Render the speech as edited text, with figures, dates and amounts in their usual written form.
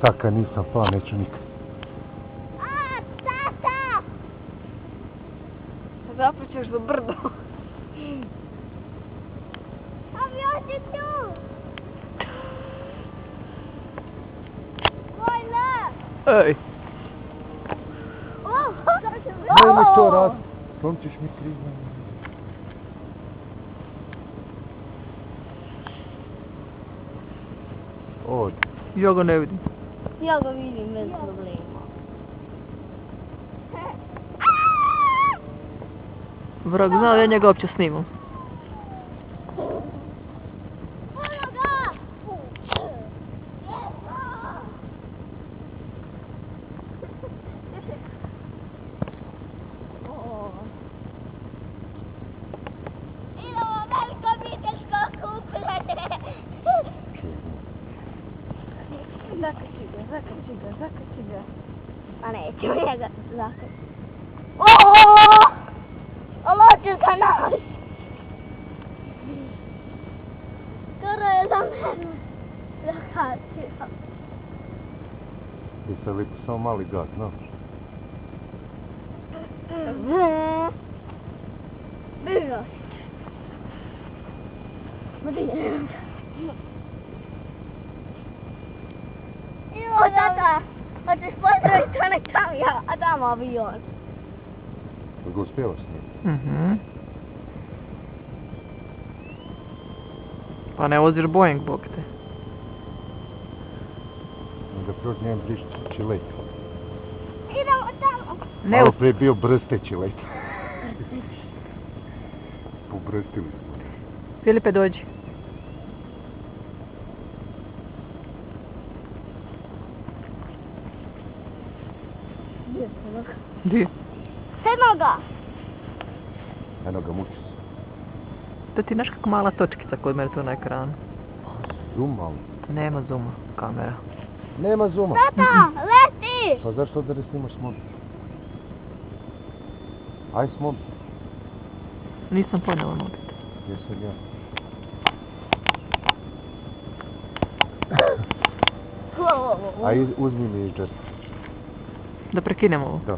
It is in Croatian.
Sad kad nisam pao, neću nikad. Tata! Zapućeš do brdo. Avion je tu! Vojna! Ej! Nemoj to rad, slomčiš mi križno. Ovdje. Ja ga ne vidim. Ja ga vidim bez problema. Vrag zna, ja njega uopće snimam. Zakači ga. A neću njega zakači. Oooo! Oločio ga nas! Skoro je za mene zakačio. I sad lijepo samo mali gaz, znaš? Bižo. O tata, hoćeš pozdraviti onaj kamija, a tamo avion. Da ga uspijevaš snimati? Mhm. Pa ne voziš Boeing, bog te. Da prvo njem brišći let. Idemo tamo. Malo prije bio brsteći let. Pobrstili smo. Filipe, dođi. Di? Sedmo ga. Eno ga muči se. To ti je kako mala točkica kod mene tu na ekranu. Zoom malo. Nema zooma, kamera. Nema zooma. Tata, leti! Pa zašto da ne snimaš s mobitel? Aj s mobitel. Nisam ponela mobitel. Jesam ja. Aj uzmi mi iz džeta. Da prekinem ovo. Da.